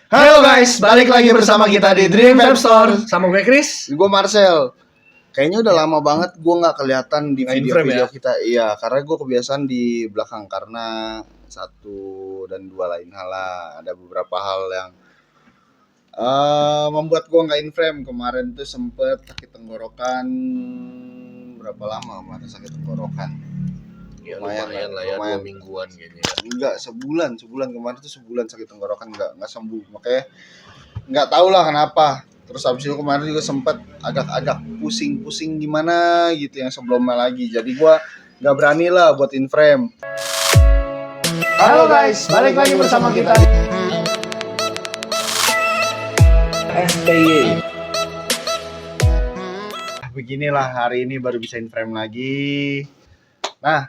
Halo guys, balik lagi bersama kita di Dream Vape Store. Sama gue Chris. Gue Marcel. Kayaknya udah lama banget gue nggak kelihatan di Nggak video-video ya? kita. Iya, karena gue kebiasaan di belakang karena satu dan dua lain hal lah. Ada beberapa hal yang membuat gue nggak in frame. Kemarin tuh sempet sakit tenggorokan. Berapa lama kemarin sakit tenggorokan? Ya lumayan lah ya, 2 mingguan kayaknya. Enggak, sebulan kemarin tuh sebulan sakit tenggorokan nggak sembuh. Makanya nggak tahu lah kenapa. Terus habis itu kemarin juga sempat agak pusing-pusing gimana gitu yang sebelumnya lagi. Jadi gua nggak berani lah buat in frame. Halo guys, balik lagi bersama kita SPY. Beginilah hari ini baru bisa in frame lagi. Nah,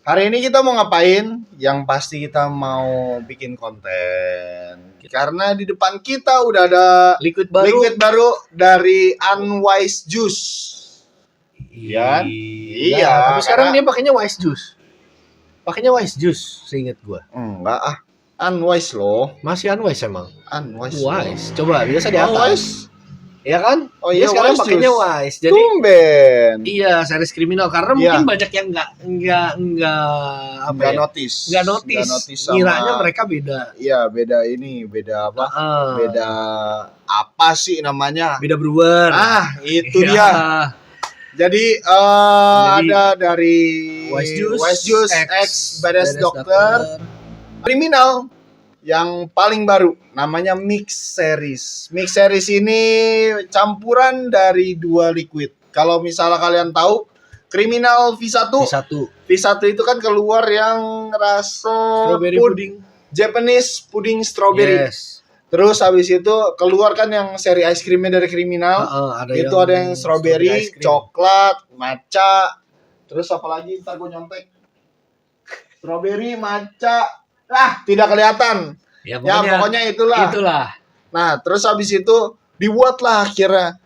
hari ini kita mau ngapain? Yang pasti kita mau bikin konten. Karena di depan kita udah ada Liquid baru dari Unwise Juice. Iya. Iya, tapi sekarang dia pakainya Wise Juice. Pakainya Wise Juice, seinget gua. Enggak ah. Unwise loh. Masih Unwise emang. Unwise. Wise. Coba biasa di atas. Unwise. Iya kan? Oh iya, dia sekarang Wise pakainya Juice. Wise. Jadi Tumben. iya, series kriminal karena mungkin banyak yang nggak notice. Sama, ngiranya mereka beda. Iya, beda ini, beda apa? Beda apa sih namanya? Beda brewer. Itu Iya. dia. Jadi ada dari Wise Juice X Badass Doctor kriminal yang paling baru namanya Mix Series. Mix Series ini campuran dari 2 liquid. Kalau misalnya kalian tahu kriminal V1 itu kan keluar yang rasa Strawberry pudding. Japanese pudding strawberry. Yes. Terus habis itu keluar kan yang seri ice creamnya dari kriminal. Ada yang strawberry, coklat, matcha. Terus apa lagi? Ntar gue nyontek. Strawberry, matcha. Tidak kelihatan. Ya, Pokoknya itulah. Nah, terus habis itu dibuatlah akhirnya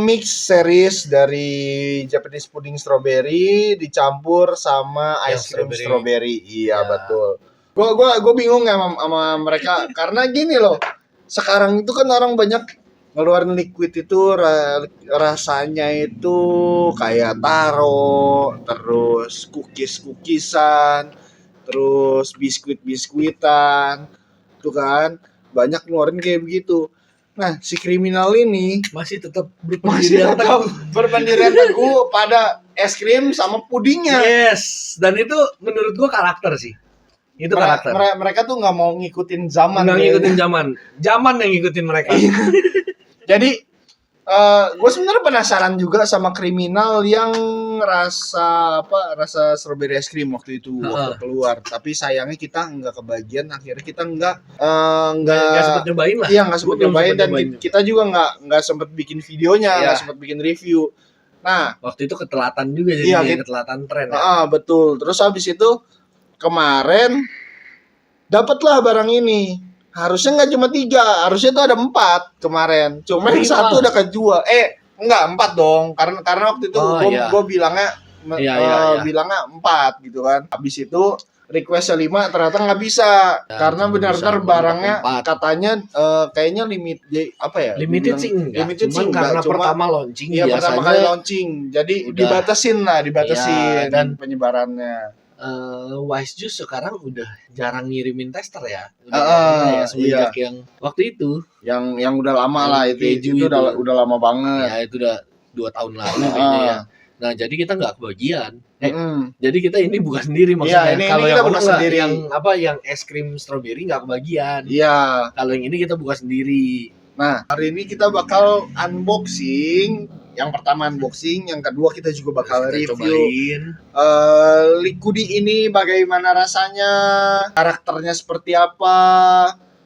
mix series dari Japanese pudding strawberry dicampur sama ice cream strawberry. Iya, betul. Gue bingung sama mereka karena gini loh. Sekarang itu kan orang banyak ngeluarin liquid itu rasanya itu kayak taro, terus cookies-cookisan, terus biskuitan, tuh kan banyak ngeluarin kayak begitu. Nah, si kriminal ini masih tetap berpendirian teguh pada es krim sama pudingnya. Yes, dan itu menurut gua karakter sih. Itu karakter. Mereka tuh nggak mau ngikutin zaman. Nggak ngikutin zaman yang ngikutin mereka. Jadi gue sebenarnya penasaran juga sama kriminal yang rasa strawberry es krim waktu itu waktu keluar. Tapi sayangnya kita nggak kebagian. Akhirnya kita nggak sempet nyobain lah. Iya, nggak sempet nyobain dan kita juga nggak sempet bikin videonya, nggak sempet bikin review. Nah, waktu itu ketelatan juga jadi ketelatan tren. Betul. Terus habis itu kemarin dapatlah barang ini. Harusnya nggak cuma 3, harusnya tuh ada 4 kemarin. Cuma yang 1 udah kejual. Enggak 4 dong. Karena waktu itu gue bilangnya bilangnya 4 gitu kan. Habis itu request 5 ternyata nggak bisa. Karena benar-benar barangnya 4. Katanya kayaknya limited sih enggak. Limited sih karena pertama launching biasanya. Pertama kali launching. Jadi dibatasin dan penyebarannya. Wise Juice sekarang udah jarang ngirimin tester ya. Semenjak yang waktu itu yang udah lama lah itu udah lama banget. Ya itu udah 2 tahun lalu kayaknya ya. Nah, jadi kita nggak kebagian. Jadi kita ini bukan sendiri maksudnya. Kalau yang bukan sendiri yang es krim strawberry nggak kebagian. Iya. Kalau yang ini kita buka sendiri. Nah, hari ini kita bakal unboxing. Yang pertama unboxing, yang kedua kita juga bakal review Liquidi ini bagaimana rasanya, karakternya seperti apa.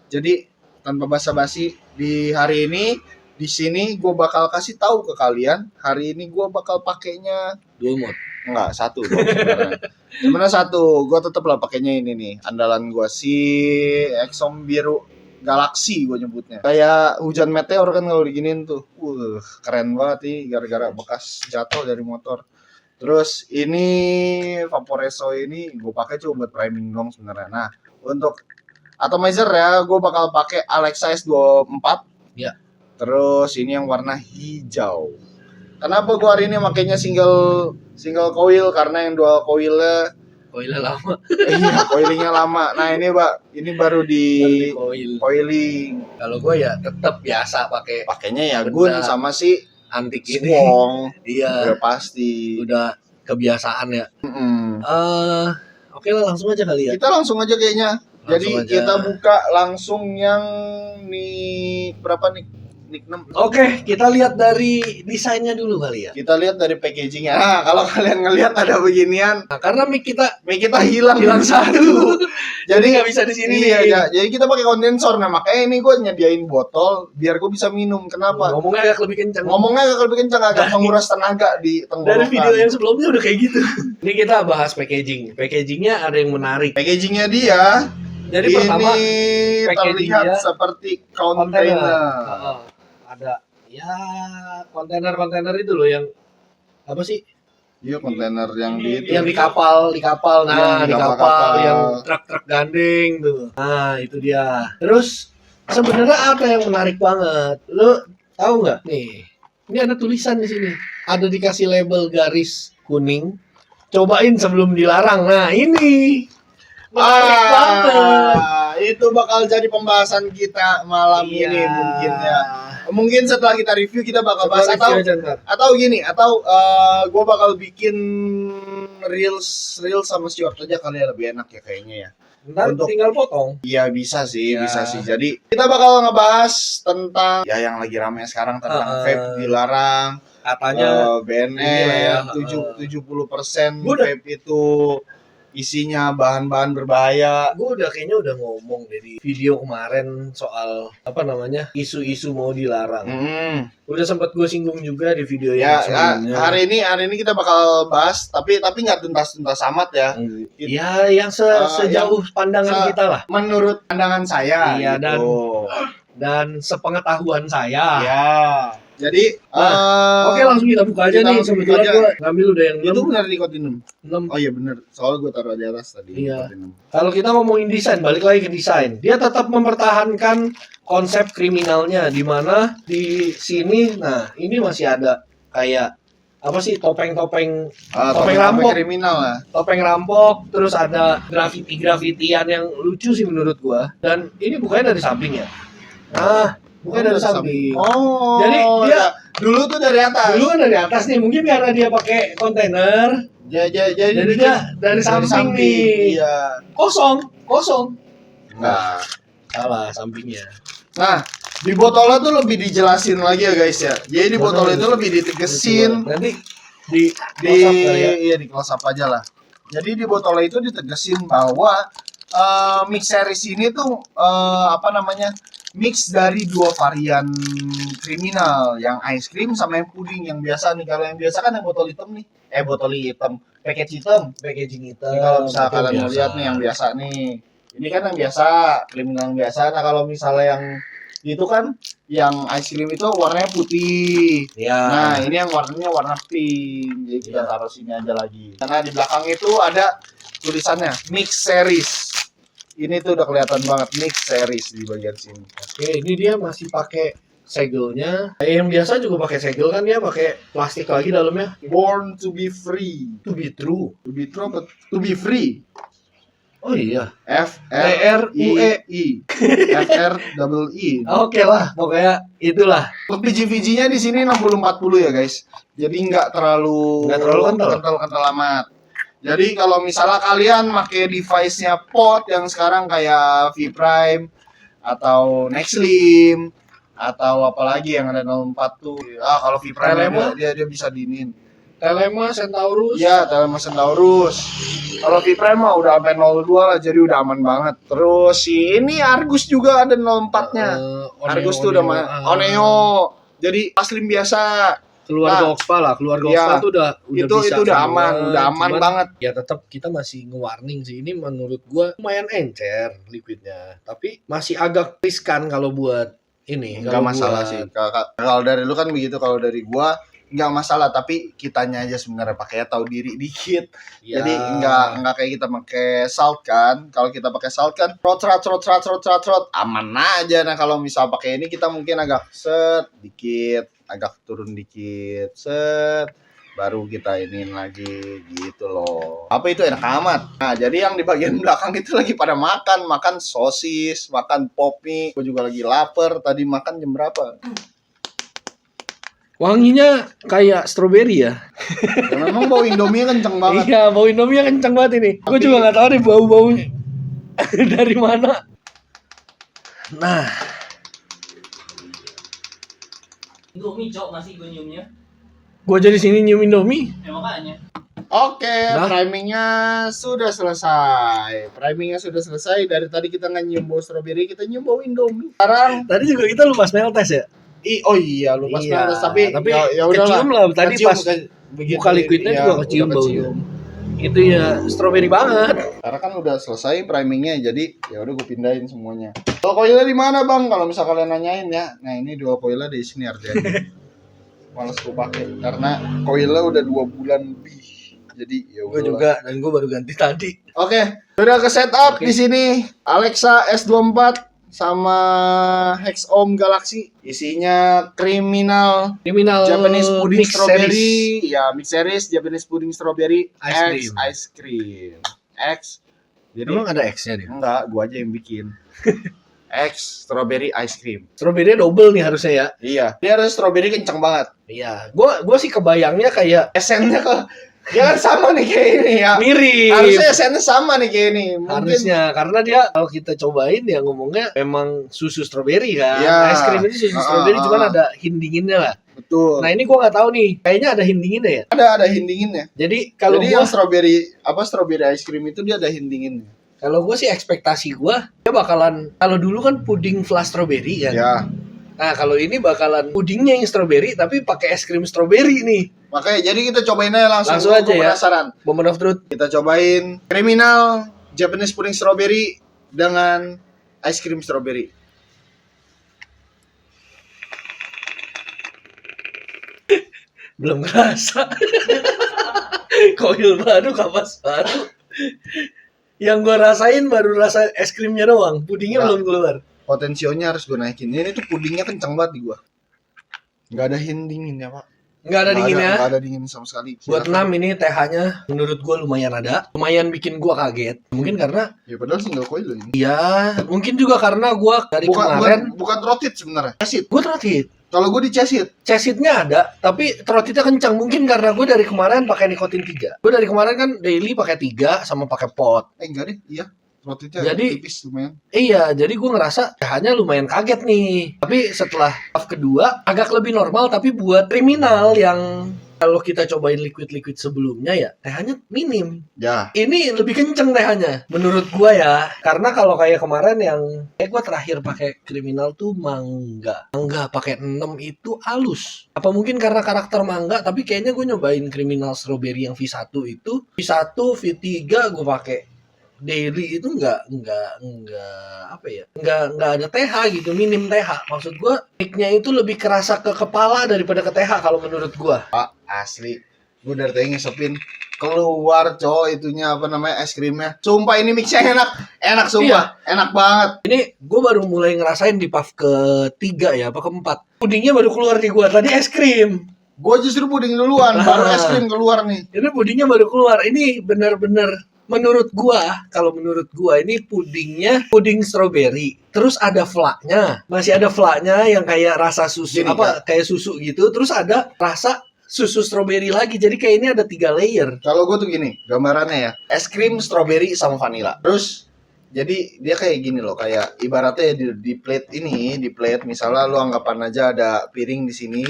Jadi tanpa basa-basi di hari ini di sini gue bakal kasih tahu ke kalian. Hari ini gue bakal pakainya 2 mod. Enggak, 1 dong sebenarnya 1. Gue tetap lah pakainya ini nih, andalan gue si Exxon biru Galaxy gue nyebutnya. Kayak hujan meteor kan kalau diginiin tuh. Keren banget nih gara-gara bekas jatuh dari motor. Terus ini Vaporeso ini gue pakai cuma buat priming dong sebenarnya. Nah, untuk atomizer ya, gue bakal pakai Alexa S24. Ya. Terus ini yang warna hijau. Kenapa gue hari ini makainya single coil? Karena yang dual coilnya lama. Iya, coilingnya lama. Nah ini ini baru di coiling. Kalau gue ya tetap biasa pakainya ya Gun sama si antik ini. Iya. Udah pasti. Udah kebiasaan ya. Oke lah, langsung aja kali ya. Kita langsung aja kayaknya. Kita buka langsung yang berapa nih? Nick 6. Oke, kita lihat dari desainnya dulu kali ya. Kita lihat dari packagingnya. Nah, kalau kalian ngelihat ada beginian, karena mic kita hilang satu. Jadi nggak bisa di sini. Iya, jadi kita pakai kondensor. Nah, makanya ini gue nyediain botol biar gue bisa minum. Kenapa? Ngomongnya agak lebih kencang, agak menguras tenaga di tenggorokan. Dari video yang sebelumnya udah kayak gitu. Ini kita bahas packaging. Packagingnya ada yang menarik. Packagingnya dia. Jadi ini pertama terlihat seperti kontainer. Ada ya kontainer itu loh yang apa sih? Iya, kontainer yang di kapal. Nah, di kapal yang truk gandeng tuh. Nah, itu dia. Terus sebenarnya ada yang menarik banget. Lo tahu nggak? Nih, ini ada tulisan di sini. Ada dikasih label garis kuning. Cobain sebelum dilarang. Nah, ini menarik banget. Itu bakal jadi pembahasan kita malam ini mungkin ya. Mungkin setelah kita review kita bakal bahas atau gue bakal bikin reels sama short aja kali ya, lebih enak ya kayaknya ya. Untuk tinggal potong. Iya bisa sih. Jadi kita bakal ngebahas tentang yang lagi rame sekarang tentang vape dilarang. Katanya BNN 70% vape itu isinya bahan-bahan berbahaya. Gue kayaknya udah ngomong dari video kemarin soal isu-isu mau dilarang. Udah sempat gue singgung juga di video yang sebelumnya. Hari ini kita bakal bahas, tapi nggak tuntas amat ya. Ya yang sejauh pandangan kita lah. Menurut pandangan saya. Iya gitu. Dan sepengetahuan saya. Ya. Jadi, oke langsung kita buka aja nih. Sebetulnya gue ngambil udah yang 6. Itu benar nikotinum? 6. Oh iya benar. Soalnya gue taruh di atas tadi. Iya. Kalau kita ngomongin desain, balik lagi ke desain. Dia tetap mempertahankan konsep kriminalnya, di mana di sini, nah ini masih ada kayak apa sih topeng rampok kriminal lah. Topeng rampok, terus ada grafitian yang lucu sih menurut gua. Dan ini bukannya dari samping ya. Nah, bukan dari samping. Oh. Jadi dia dulu tuh dari atas. Dulu kan dari atas nih, mungkin karena dia pakai kontainer. Jadi dia dari samping nih. Iya. Kosong. Nah, salah sampingnya. Nah, di botolnya tuh lebih dijelasin lagi ya guys ya. Jadi di botol itu lebih ditegesin. Nanti di close up aja lah. Jadi di botolnya itu ditegesin bahwa mix series ini tuh mix dari 2 varian kriminal, yang ice cream sama yang puding. Yang biasa nih, kalau yang biasa kan yang botol hitam nih, packaging hitam. Ini kalau misalnya kalian lihat nih yang biasa nih, ini kan yang biasa, kriminal yang biasa. Nah kalau misalnya yang itu kan, yang ice cream itu warnanya putih. Ya. Nah ini yang warnanya warna pink. Jadi kita taruh sini aja lagi. Karena di belakang itu ada tulisannya mix series. Ini tuh udah kelihatan banget mix series di bagian sini. Oke, ini dia masih pakai segelnya. Yang biasa juga pakai segel kan, dia pakai plastik lagi dalamnya. Born to be free. To be true. To be true, but to be free. Oh iya. FRUE. FREE. Oke lah, pokoknya itulah. PG-VG-nya di sini 60-40 ya guys. Jadi nggak terlalu kental amat. Jadi kalau misalnya kalian pakai device-nya Pod yang sekarang kayak V-Prime atau Nextlim atau apalagi yang ada 04 tuh. Kalau V-Prime dia bisa diinin. Telema Centaurus. Iya, Telema Centaurus. Kalau V-Prime mah udah sampai 02 lah, jadi udah aman banget. Terus ini Argus juga ada 04-nya. Argus tuh udah Oneo. Jadi Slim biasa. Keluarga Oxpa tuh udah bisa. Itu udah aman banget. Ya tetap kita masih nge-warning sih. Ini menurut gua lumayan encer liquidnya, tapi masih agak riskan kalau buat ini. Enggak masalah sih. Kalau dari lu kan begitu, kalau dari gua nggak masalah, tapi kitanya aja sebenarnya pakai tahu diri dikit. Ya. Jadi nggak kayak kita pakai salt kan. Kalau kita pakai salt kan trot aman aja. Nah kalau misal pakai ini kita mungkin agak set dikit, agak turun dikit, set, baru kita iniin lagi gitu loh. Apa itu enak amat. Nah jadi yang di bagian belakang itu lagi pada makan sosis, makan pop mie. Gue juga lagi lapar. Tadi makan jam berapa? Wanginya kayak stroberi ya. Ya memang bau Indomie kenceng banget. Iya, bau Indomie kenceng banget ini. Gue juga nggak tahu nih bau-baunya dari mana. Nah, Indomie cok masih gue nyiumnya. gue jadi sini nyium Indomie. Ya makanya. Oke, Nah. primingnya sudah selesai. Dari tadi kita nggak nyium bau stroberi, kita nyium bau Indomie. Sekarang, Tadi juga kita lupa smell test ya. oh iya lupa Iya, smells, tapi ya udahlah. kecium lah. Tadi Kecium, pas begitu, buka liquidnya iya, juga kecium udah baunya. Itu ya stroberi banget. Karena kan udah selesai primingnya, jadi ya udah gue pindahin semuanya. Kalau koilnya di mana bang? Kalau misal kalian nanyain ya, nah ini dua koilnya di sini harganya. Males gue pakai karena koilnya udah 2 bulan lebih. Jadi ya Gue udah. juga, dan gue baru ganti tadi. Oke, udah ke setup Oke. di sini Alexa S24 sama Hexom Galaxy. Isinya criminal Criminal Japanese pudding mix strawberry, series. ya mix series Japanese pudding strawberry Ice X ice cream. X. Jadi Emang ada X-nya dia? enggak, gua aja yang bikin. X strawberry ice cream. Stroberi double nih harusnya ya. Iya, dia harus strawberry kenceng banget. Iya, gue sih kebayangnya kayak Esennya kok dia kan sama nih kayak ini ya. mirip. Harusnya esennya sama nih kayak ini. Mungkin Harusnya karena dia kalau kita cobain ya ngomongnya memang susu stroberi kan. Iya. Ice cream itu susu stroberi cuman ada hint dinginnya lah. betul. Nah ini gue nggak tahu nih, kayaknya ada hint dinginnya ya. Ada hint dinginnya. Jadi kalau Jadi gue yang strawberry ice cream itu dia ada hint dinginnya. sih ekspektasi gue dia bakalan, kalau dulu kan puding flash strawberry kan. Ya. Nah kalau ini bakalan pudingnya yang strawberry tapi pakai es krim strawberry nih. Makanya jadi kita cobain aja langsung. Langsung aja Gua ya. penasaran. Moment of truth. Kita cobain criminal Japanese pudding strawberry dengan ice cream strawberry. Belum kerasa. Koil baru, kapas baru. Yang gue rasain baru rasa es krimnya doang, pudingnya Nah. belum keluar. Potensionya harus gue naikin. Ini tuh pudingnya kencang banget di gua. Nggak ada hint dingin ya pak. Nggak ada dinginnya. Nggak ada dingin sama sekali. Buat 6 ini TH-nya menurut gue lumayan ada. Lumayan bikin gue kaget. Mungkin karena, Ya padahal single coil loh ini. ya mungkin juga karena gue dari kemarin, bukan rotit sebenarnya. Cesit. gue trotit. Kalau gue dicesit. Chasitnya ada, tapi trotitnya kencang. Mungkin karena gue dari kemarin pakai nikotin 3. Gue dari kemarin kan daily pakai 3 sama pakai pot. Enggak deh, iya. Rotitnya Jadi- tipis lumayan. Iya, jadi gue ngerasa TH-nya lumayan kaget nih. Tapi setelah puff kedua, agak lebih normal. Tapi buat kriminal yang kalau kita cobain liquid-liquid sebelumnya ya, TH-nya minim. Ya. Ini lebih kenceng TH-nya, menurut gue ya. Karena kalau kayak kemarin yang kayak gue terakhir pakai kriminal tuh mangga. Mangga pakai 6 itu halus. Apa mungkin karena karakter mangga, tapi kayaknya gue nyobain kriminal strawberry yang V1 itu. V1, V3 gue pakai daily itu enggak apa ya, enggak ada TH gitu, minim TH. Maksud gua peaknya itu lebih kerasa ke kepala daripada ke TH kalau menurut gua. Pak, asli. Gue dari tadi ngesepin keluar cowok itunya apa namanya es krimnya. Sumpah ini mixnya enak sumpah, enak banget. Ini gua baru mulai ngerasain di puff ketiga ya, apa keempat. Pudingnya baru keluar di gua, tadi es krim. Gue justru puding duluan, baru es krim keluar nih. Ini pudingnya baru keluar. Ini benar-benar menurut gua, kalau menurut gua ini puding strawberry. Terus ada flaknya. Masih ada flaknya yang kayak rasa susu Gini, kayak susu gitu. Terus ada rasa susu strawberry lagi. Jadi kayak ini ada 3 layer. Kalau gue tuh gini, gambarannya ya, es krim strawberry sama vanilla. Terus jadi dia kayak gini loh, kayak ibaratnya di plate ini, di plate misalnya lu anggapan aja ada piring di sini.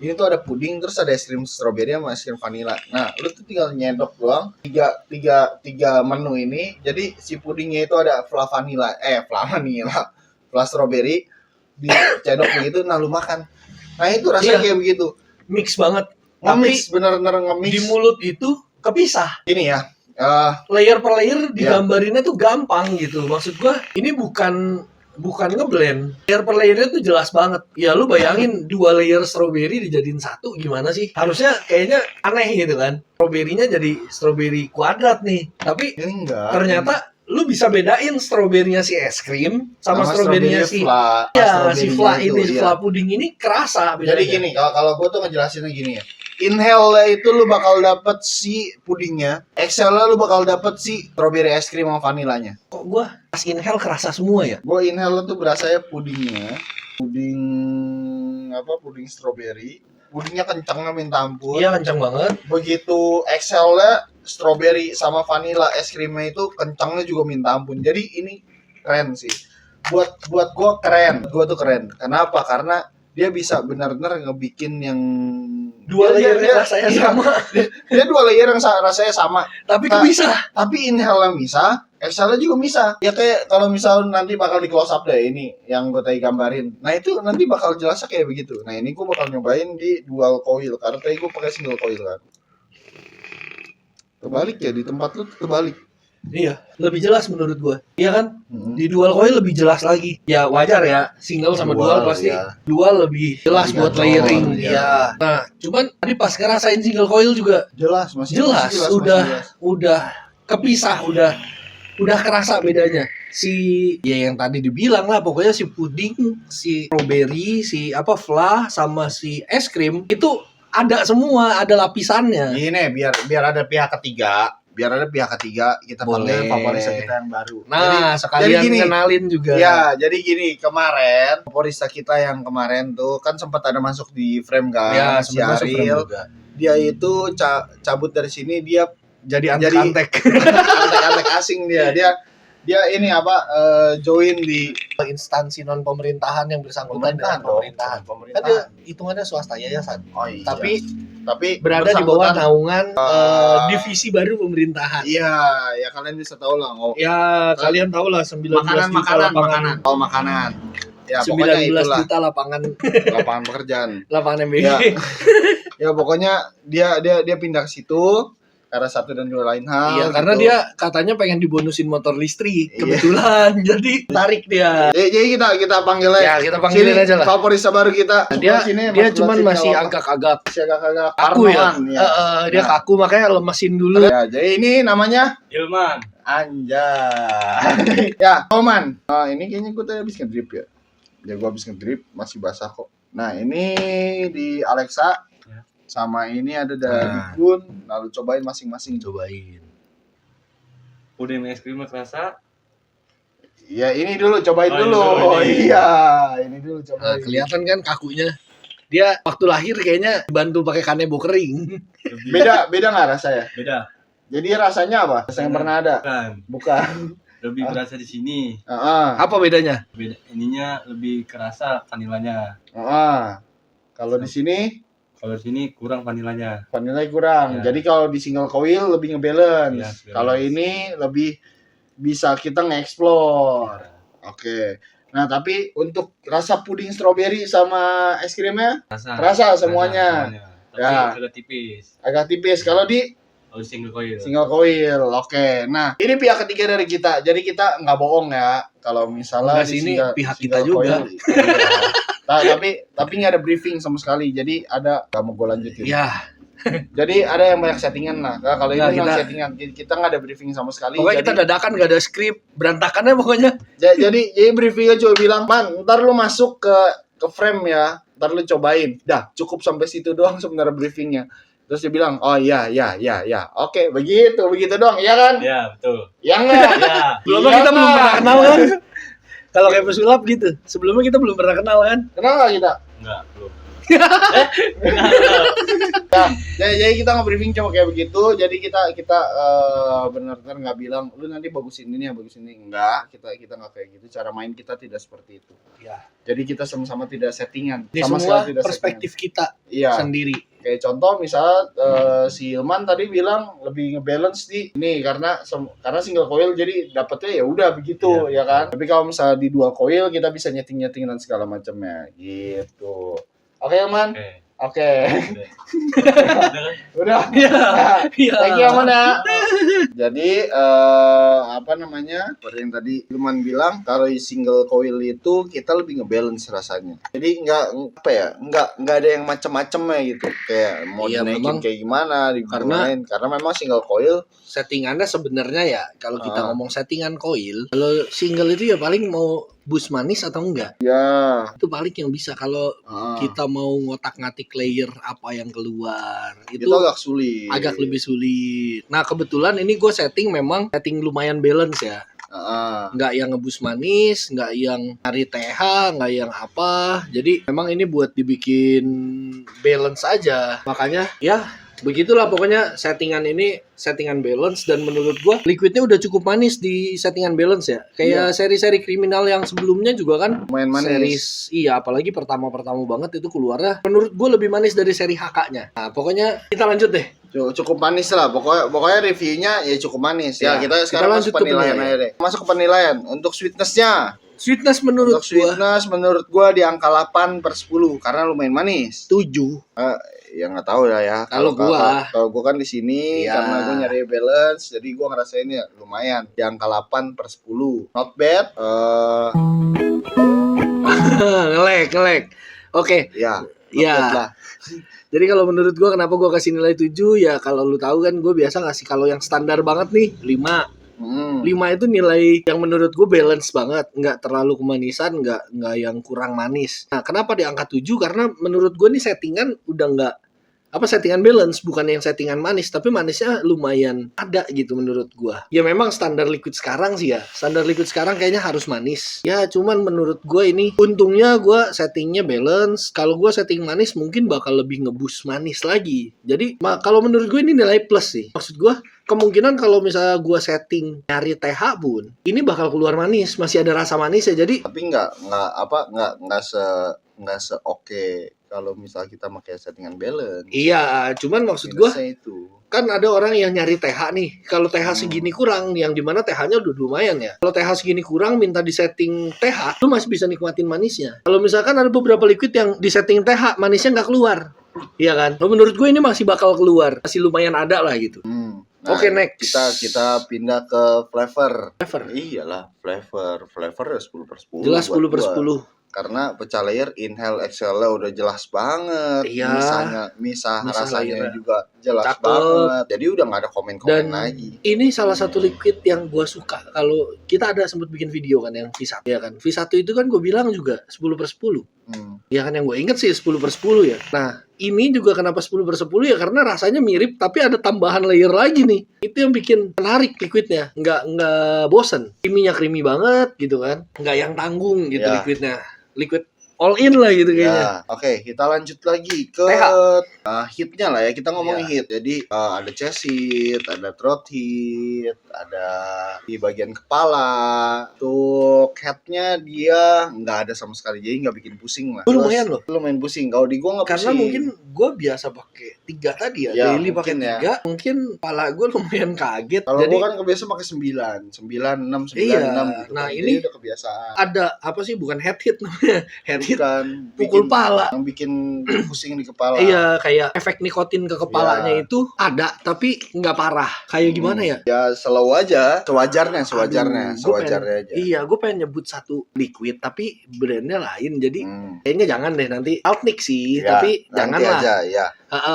Ini tuh ada puding, terus ada es krim strawberry sama es krim vanilla. Nah, lu tuh tinggal nyendok doang tiga menu ini. Jadi si pudingnya itu ada fla vanilla, fla strawberry, dicedok begitu, nah lu makan. Nah itu rasanya Iya. kayak begitu. Mix banget. Nge-mix, bener-bener nge-mix. Di mulut itu kepisah. Ini ya, Layer per layer digambarinnya tuh gampang gitu. Maksud gua ini bukan bukan ngeblend. Layer per layernya tuh jelas banget. Ya lu bayangin 2 layer strawberry dijadiin satu gimana sih? Harusnya kayaknya aneh gitu kan. Strawberry-nya jadi strawberry kuadrat nih. Tapi Ini enggak. ternyata lu bisa bedain stroberinya si es krim sama stroberinya si fla. ya si fla Stroberinya ini, itu, si iya. fla puding ini kerasa bedanya. Jadi gini, kalau gue tuh ngejelasinnya gini ya. Inhale itu lu bakal dapet si pudingnya, exhale lu bakal dapet si strawberry es krim sama vanilanya. Kok gua pas inhale kerasa semua ya? Gue inhale tuh berasanya pudingnya, puding strawberry. Pudingnya kencangnya minta ampun. Iya kencang banget. Begitu exhale strawberry sama vanilla es krimnya itu kencangnya juga minta ampun. Jadi ini keren sih. Buat gue keren. Gue tuh keren. Kenapa? Karena dia bisa benar-benar ngebikin yang Dua Dia- layernya dia- rasanya iya. sama, Dia 2 layer yang rasanya sama. tapi Nah, kepisah. Tapi inhale bisa, exhale juga bisa. Ya kayak kalau misal nanti bakal di close up deh ini yang gue tadi gambarin. Nah itu nanti bakal jelasnya kayak begitu. Nah ini gue bakal nyobain di dual coil karena tadi gue pakai single coil kan. Terbalik ya di tempat lu terbalik. Iya, lebih jelas menurut gua. Iya kan? Hmm. Di dual coil lebih jelas lagi. Ya wajar ya, single sama dual pasti ya. dual lebih jelas Lebih buat gacor, layering. iya. Iya. Nah, cuman tadi pas ngerasain single coil juga Jelas masih jelas, masih udah kepisah, udah kerasa bedanya. Si ya yang tadi dibilang lah, pokoknya si puding, si strawberry, si fla sama si es krim itu ada semua, ada lapisannya. Gini biar ada pihak ketiga. Biar ada pihak ketiga kita panggil Boleh. favorista kita yang baru. Nah, sekalian jadi gini, kenalin juga. Ya, jadi gini, kemarin favorista kita yang kemarin tuh kan sempat ada masuk di frame kan, Ya, si sebenarnya supreme Ariel. juga. Dia itu cabut dari sini, dia Jadi Jadi- antek-antek. antek-antek asing dia ini join di Instansi non pemerintahan yang bersangkutan pemerintahan dengan pemerintahan. Kan dia Pemerintahan. hitungannya swasta yayasan. Oh iya. Tapi tapi berada di bawah bersangkutan- naungan divisi baru pemerintahan. Iya, ya kalian bisa tahu lah. Oh, Ya, kalian tahu lah 19 juta lapangan. Oh, makanan. Ya, 19 pokoknya itulah juta lapangan lapangan pekerjaan. lapangan MBG. Ya. Ya pokoknya dia pindah ke situ karena satu dan dua lain hal. Iya, karena gitu. dia katanya pengen dibonusin motor listrik. Iya. Kebetulan. Jadi tarik dia. Jadi kita panggilnya. Ya, kita panggilin Sini, aja lah. favorista baru kita. Dia Sini, dia Mas, cuman sini, masih kalau- agak-agak masih agak-agak kaku ya. parnoan, ya. Dia Nah. kaku makanya lemesin dulu. Ya, jadi ini namanya Ilman. Anjay. Ya, Oman. Ini kayaknya gue tadi habis ngedrip ya. Ya gue habis ngedrip, masih basah kok. Nah, ini di Alexa. Ya. Sama ini ada dari Nah. Gun. Lalu cobain masing-masing. Cobain. Puding es krimnya kerasa. Ya, ini dulu cobain Oh, dulu. ini dulu, Oh, ini. iya, ini dulu Nah, cobain. kelihatan kan kakunya. Dia waktu lahir kayaknya dibantu pakai kanebo kering. Beda nggak rasanya? Beda. Jadi rasanya apa? Rasa yang pernah ada? Kan. Bukan. Lebih berasa di sini. Heeh. Apa bedanya? Beda ininya lebih kerasa vanilanya. Kalau di sini Kalau di sini kurang vanilanya. vanilla kurang. Ya. Jadi kalau di single coil lebih ngebalance. Iya, balance. Kalau ini lebih bisa kita nge-explore. Oke. Nah, tapi untuk rasa puding strawberry sama es krimnya Rasa semuanya. Tapi Ya. agak tipis. agak tipis. Kalau di Kalau single coil. single coil, oke. Nah, ini pihak ketiga dari kita. Jadi kita nggak bohong ya. Kalau misalnya Enggak di sih, ini pihak single kita juga. coil, iya. Nah, tapi nggak ada briefing sama sekali. Jadi ada nggak mau gue lanjutin. Ya, Jadi ada yang banyak settingan lah. Nah, kalau ini Nggak, nggak kita- settingan. Kita nggak ada briefing sama sekali. pokoknya kita dadakan gak ada skrip, berantakannya pokoknya. Jadi briefingnya cuma bilang, Man, ntar lu masuk ke frame ya. Ntar lu cobain. Dah, cukup sampai situ doang sebenarnya briefingnya. Terus dia bilang, oh iya. Oke, begitu doang. Iya kan? Ya, betul. Iya nggak? Ya. Sebelumnya Iya, kita belum Pak. pernah kenal kan? Kalau kayak pesulap gitu. Sebelumnya kita belum pernah kenal kan? Kenal nggak kita? Enggak, belum. Jadi kita nge-briefing cuma kayak begitu. Jadi kita benar-benar nggak bilang lu nanti bagusin ini ya, bagusin ini. Enggak, kita nggak kayak gitu. Cara main kita tidak seperti itu. Ya. Jadi kita sama-sama tidak settingan. Ini Sama semua sekali tidak perspektif kita settingan. Iya. sendiri. Kayak contoh misalnya si Ilman tadi bilang lebih ngebalance di ini karena single coil jadi dapetnya ya udah begitu ya kan. Tapi kalau misalnya di dual coil kita bisa nyeting dan segala macamnya gitu. Oke Ilman. Oke. Oke. Udah. Udah. Iya. Iya. Thank you Amanda. Jadi apa namanya? Seperti yang tadi Luman bilang, kalau single coil itu kita lebih ngebalance rasanya. Jadi nggak ada yang macam-macam ya gitu. Kayak mau Iya, dinaikin memang. kayak gimana, karena memang single coil Settingannya sebenarnya ya, kalau kita Ah. ngomong settingan coil, kalau single itu ya paling mau boost manis atau enggak. ya Itu paling yang bisa. Kalau ah, kita mau ngotak-ngatik layer apa yang keluar, itu itu agak sulit. agak lebih sulit. Nah, kebetulan ini gue setting lumayan balance ya. Ah. Nggak yang ngebus manis, nggak yang cari TH, nggak yang apa. Jadi memang ini buat dibikin balance aja. Makanya ya begitulah pokoknya settingan balance, dan menurut gua liquidnya udah cukup manis di settingan balance ya. Kayak seri-seri kriminal yang sebelumnya juga kan Lumayan manis. series, iya, apalagi pertama banget itu keluarnya menurut gua lebih manis dari seri HK-nya. Nah, pokoknya kita lanjut deh. Cukup manis lah, pokoknya reviewnya ya cukup manis ya. Ya, Kita sekarang lanjut masuk ke penilaian penilaian. aja deh. Masuk ke penilaian untuk sweetnessnya. Sweetness menurut Untuk sweetness menurut gua di angka 8/10 karena lumayan manis. gua 7. Ya nggak tahu lah ya. Kalau gua kan di sini Iya. karena gua nyari balance, jadi gua ngerasain ya lumayan di angka 8/10. Not bad. ngelek. Oke. Ya. Not Ya. bad lah. Jadi kalau menurut gua kenapa gua kasih nilai 7 ya, kalau lu tahu kan gua biasa ngasih kalau yang standar banget nih 5. 5 itu nilai yang menurut gue balance banget, nggak terlalu kemanisan, nggak yang kurang manis. Nah, kenapa di angka 7? Karena menurut gue nih settingan udah nggak settingan balance, bukan yang settingan manis, tapi manisnya lumayan ada gitu menurut gua. Ya memang standar liquid sekarang sih ya. Standar liquid sekarang kayaknya harus manis. Ya cuman menurut gua ini untungnya gua settingnya balance. Kalau gua setting manis mungkin bakal lebih ngeboost manis lagi. Jadi kalau menurut gue ini nilai plus sih. Maksud gua kemungkinan kalau misalnya gua setting nyari TH pun ini bakal keluar manis, masih ada rasa manis ya. Jadi Tapi nggak se oke kalau misal kita pakai settingan balance. iya, cuman maksud gua Minusnya itu. kan ada orang yang nyari TH nih. Kalau TH segini kurang, yang dimana TH-nya udah lumayan ya. Kalau TH segini kurang, minta disetting TH, lu masih bisa nikmatin manisnya. Kalau misalkan ada beberapa liquid yang disetting TH, manisnya nggak keluar. Iya kan? Kalau menurut gue ini masih bakal keluar. Masih lumayan ada lah gitu. Nah, Oke, next. Kita pindah ke flavor. Flavor. Iyalah, flavor ya 10/10. Jelas buat 10/10. gua. Karena pecah layer inhale exhale udah jelas banget. Iya. Misah Misah rasanya layernya. juga jelas Cakep. banget. Jadi udah nggak ada komen-komen Dan lagi. ini salah satu liquid yang gue suka. Kalau kita ada sempat bikin video kan yang V1 ya kan. V1 itu kan gue bilang juga 10/10. Ya kan, yang gue inget sih 10/10 ya. Nah, ini juga kenapa 10/10 ya, karena rasanya mirip tapi ada tambahan layer lagi nih. Itu yang bikin menarik liquidnya. Nggak bosen. Creamy banget gitu kan. Nggak yang tanggung gitu Ya. liquidnya. Liquid all in lah gitu kayaknya. Ya, oke, kita lanjut lagi ke TH. hitnya lah ya. Kita ngomongin Iya. hit. Jadi ada chest hit, ada throat hit, ada di bagian kepala. Untuk headnya dia nggak ada sama sekali, jadi nggak bikin pusing lah. Lumayan loh. Lumayan pusing. Kalau di gua nggak pusing. Karena mungkin gue biasa pakai 3 tadi ya. Ya, Daily pakai mungkin ya. 3. Mungkin kepala gue lumayan kaget. Kalau Jadi gua kan kebiasaan pakai 9, 6 Iya. gitu. Nah, kan. ini Jadi udah kebiasaan. ada apa sih, bukan head hit namanya. Head hit Bukan pukul pala. yang bikin pusing di kepala. Iya, kayak efek nikotin ke kepalanya Iya. itu ada, tapi nggak parah. Kayak gimana ya? Ya slow aja, sewajarnya Aduh, gua aja. Iya, gue pengen nyebut satu liquid, tapi brandnya lain. Jadi Hmm. kayaknya jangan deh nanti. Altnik sih, Ya, tapi nanti janganlah. aja ya.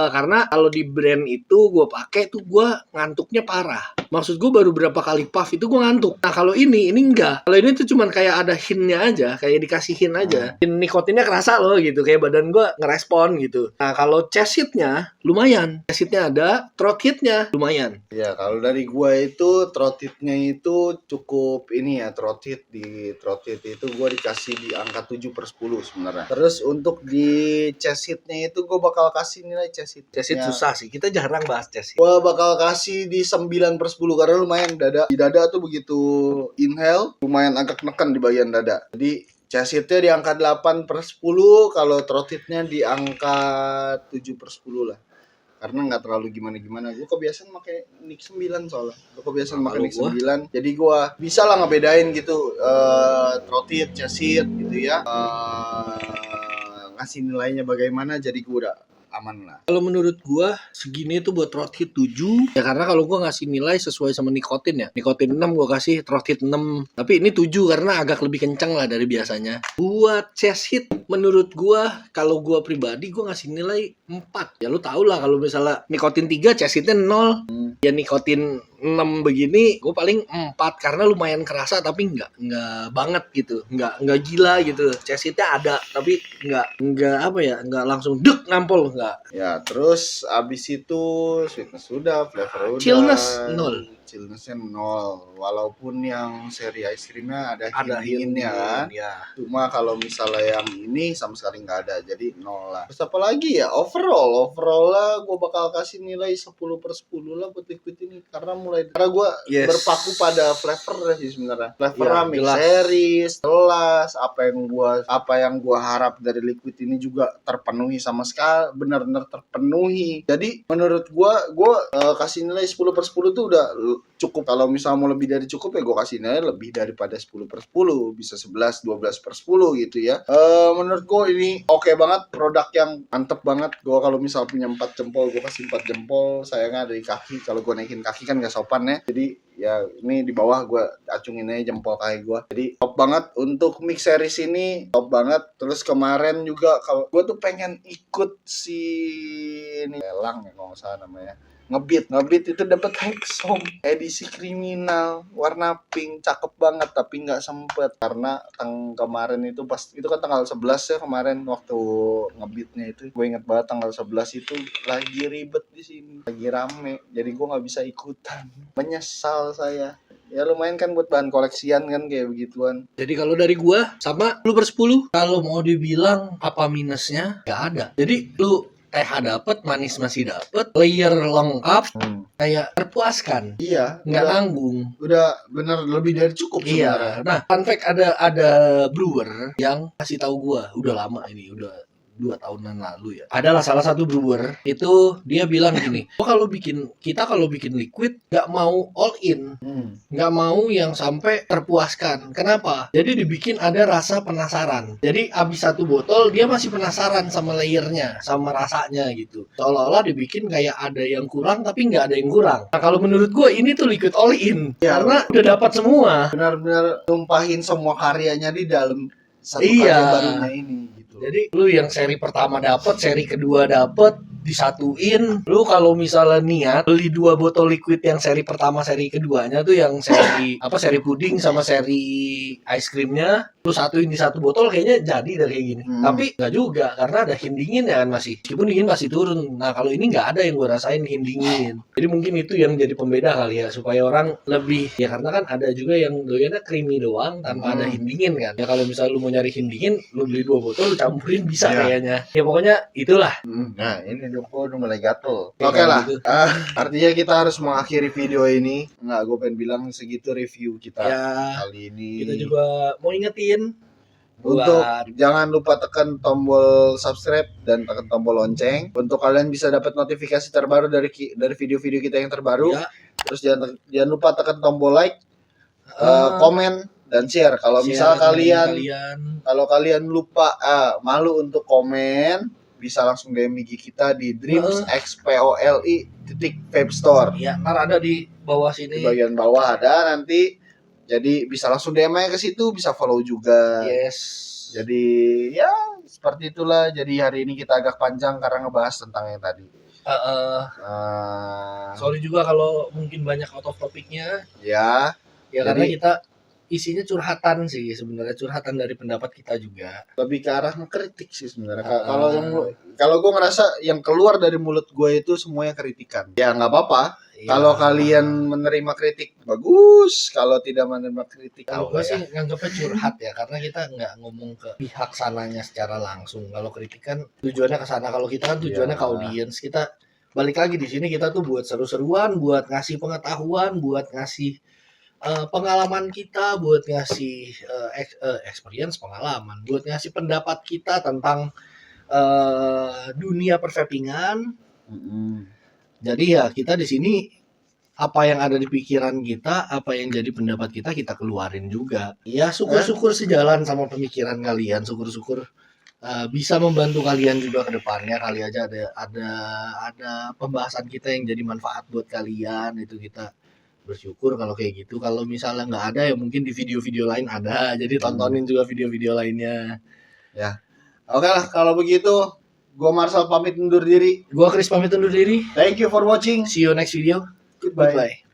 Karena kalau di brand itu gue pakai tuh gue ngantuknya parah. Maksud gue baru berapa kali puff itu gue ngantuk. Nah kalau ini enggak. Kalau ini tuh cuman kayak ada hintnya aja, kayak dikasih hint aja. Hint nikotinnya kerasa loh gitu, kayak badan gue ngerespon gitu. Nah kalau chest hitnya lumayan. Chest hitnya ada, throat hitnya lumayan. Ya, kalau dari gua itu throat hit-nya itu cukup ini ya, throat hit itu gua dikasih di angka 7/10 sebenarnya. Terus untuk di chest hit-nya itu gua bakal kasih nilai chest hit. Chest hit susah sih, kita jarang bahas chest hit. Gua bakal kasih di 9/10 karena lumayan di dada tuh begitu inhale lumayan agak neken di bagian dada. Jadi chest hit-nya di angka 8/10, kalau throat hit-nya di angka 7/10 lah. Karena nggak terlalu gimana-gimana. Gue kebiasaan pakai Nick 9 soalnya. Gue kebiasaan pakai Kalau Nick 9. Jadi gue bisa lah ngebedain gitu throat hit, chest hit gitu ya. Ngasih nilainya bagaimana, jadi gue udah aman lah. Kalau menurut gua segini tuh buat Roadhit 7. Ya karena kalau gua ngasih nilai sesuai sama nikotin ya. Nikotin 6 gua kasih Roadhit 6. Tapi ini 7 karena agak lebih kencang lah dari biasanya. Buat chest hit menurut gua kalau gua pribadi gua ngasih nilai 4. Ya lu tau lah kalau misalnya nikotin 3 chest hitnya 0. Ya nikotin 6 begini gue paling 4 karena lumayan kerasa tapi nggak banget gitu, nggak gila gitu. Chest hitnya ada tapi nggak apa ya, nggak langsung dek nampol, nggak. Ya, terus abis itu sweetness udah, flavor udah. Chillness 0. Chillnessnya 0. Walaupun yang seri ice creamnya ada Dingin dinginnya kan. ya. Cuma kalau misalnya yang ini sama sekali nggak ada, jadi 0 lah. Terus apa lagi ya? Overall lah gue bakal kasih nilai 10/10 lah buat liquid ini. Karena gue berpaku pada flavor sih sebenarnya. Flavornya Ya, mix jelas. series, jelas. Apa yang gua harap dari liquid ini juga terpenuhi sama sekali, benar-benar terpenuhi. Jadi menurut gua kasih nilai 10/10 tuh udah cukup. Kalau misalnya mau lebih dari cukup ya gue kasih nilai lebih daripada 10/10, bisa 11, 12/10 gitu ya. Menurut gue ini oke banget, produk yang mantep banget. Gue kalau misal punya 4 jempol, gue kasih 4 jempol. Sayangnya dari kaki, kalau gue naikin kaki kan gak sopan ya. Jadi ya ini di bawah gue acungin aja jempol kaki gue. Jadi top banget untuk mix series ini, top banget. Terus kemarin juga kalau gue tuh pengen ikut si ini lelang ya kalau nggak salah namanya, ngebeat itu dapat Hexom edisi kriminal warna pink, cakep banget tapi nggak sempet karena kemarin itu pas itu kan tanggal 11 ya kemarin waktu ngebeatnya itu. Gue inget banget tanggal 11 itu lagi ribet di sini, lagi rame, jadi gue nggak bisa ikutan. Menyesal saya. Ya lumayan kan buat bahan koleksian kan kayak begituan. Jadi kalau dari gua sama 10/10, kalau mau dibilang apa minusnya nggak ada. Jadi lu TH dapet, manis masih dapet, layer lengkap, kayak terpuaskan, Iya, nggak nanggung. udah bener lebih dari cukup sebenarnya. Iya. Nah, fun fact ada brewer yang kasih tahu gua, udah lama ini, udah 2 tahunan lalu ya. Adalah salah satu brewer itu dia bilang gini, kalau bikin liquid nggak mau all in, nggak mau yang sampai terpuaskan. Kenapa? Jadi dibikin ada rasa penasaran. Jadi abis 1 botol dia masih penasaran sama layernya, sama rasanya gitu. Seolah-olah dibikin kayak ada yang kurang tapi nggak ada yang kurang. Nah kalau menurut gue ini tuh liquid all in Ya, karena udah dapat semua. Benar-benar numpahin semua karyanya di dalam satu Iya. karya barunya ini gitu. Jadi lu yang seri pertama dapet, seri kedua dapet, disatuin. Lu kalau misalnya niat beli 2 botol liquid yang seri pertama, seri keduanya tuh yang seri seri puding sama seri ice creamnya, lu satuin di 1 botol kayaknya jadi dari kayak gini. Tapi nggak juga karena ada hint dingin ya kan masih. Meskipun dingin pasti turun. Nah kalau ini nggak ada yang gue rasain hint dingin. Jadi mungkin itu yang jadi pembeda kali ya supaya orang lebih ya karena kan ada juga yang doyannya creamy doang tanpa ada hint dingin kan. Ya kalau misalnya lu mau nyari hint dingin, lu beli 2 botol, lu campurin bisa kayaknya. Ya pokoknya itulah. Nah ini udah mulai gatel. Kayak Oke lah. gitu. Artinya kita harus mengakhiri video ini. Nggak, gue pengen bilang segitu review kita Ya, kali ini. kita juga mau ingetin Untuk buat jangan lupa tekan tombol subscribe dan tekan tombol lonceng untuk kalian bisa dapat notifikasi terbaru dari video-video kita yang terbaru. Ya. Terus jangan lupa tekan tombol like, Ah. komen dan share. Kalau misal kalian kalian lupa malu untuk komen, bisa langsung DM IG kita di dreamsxpoli.vapestore. ya ntar ada di bawah sini. Di bagian bawah ada nanti. Jadi bisa langsung DM aja ke situ, bisa follow juga. Yes. Jadi ya seperti itulah. Jadi hari ini kita agak panjang karena ngebahas tentang yang tadi. Sorry juga kalau mungkin banyak out of topicnya. Ya. Ya karena Jadi- kita isinya curhatan sih sebenarnya, curhatan dari pendapat kita juga. Lebih ke arah mengkritik sih sebenarnya. Kalau gue ngerasa yang keluar dari mulut gue itu semuanya kritikan. Ya nggak apa-apa. Ya. Kalau kalian menerima kritik bagus, kalau tidak menerima kritik Kalau apa gue ya? sih nganggapnya curhat ya, karena kita nggak ngomong ke pihak sananya secara langsung. Kalau kritik kan tujuannya ke sana, kalau kita kan tujuannya Ya. ke audiens. Kita balik lagi di sini kita tuh buat seru-seruan, buat ngasih pengetahuan, buat ngasih pengalaman kita, buat ngasih experience, pengalaman, buat ngasih pendapat kita tentang dunia perfapingan. Jadi ya kita di sini apa yang ada di pikiran kita, apa yang jadi pendapat kita keluarin juga. Ya syukur-syukur sejalan sama pemikiran kalian, syukur-syukur bisa membantu kalian juga ke depannya. Kali aja ada pembahasan kita yang jadi manfaat buat kalian, itu kita bersyukur kalau kayak gitu. Kalau misalnya nggak ada ya mungkin di video-video lain ada, jadi tontonin juga video-video lainnya. Oke lah, kalau begitu gua Marcel pamit undur diri. Gua Chris pamit undur diri. Thank you for watching. See you next video. Goodbye. Goodbye.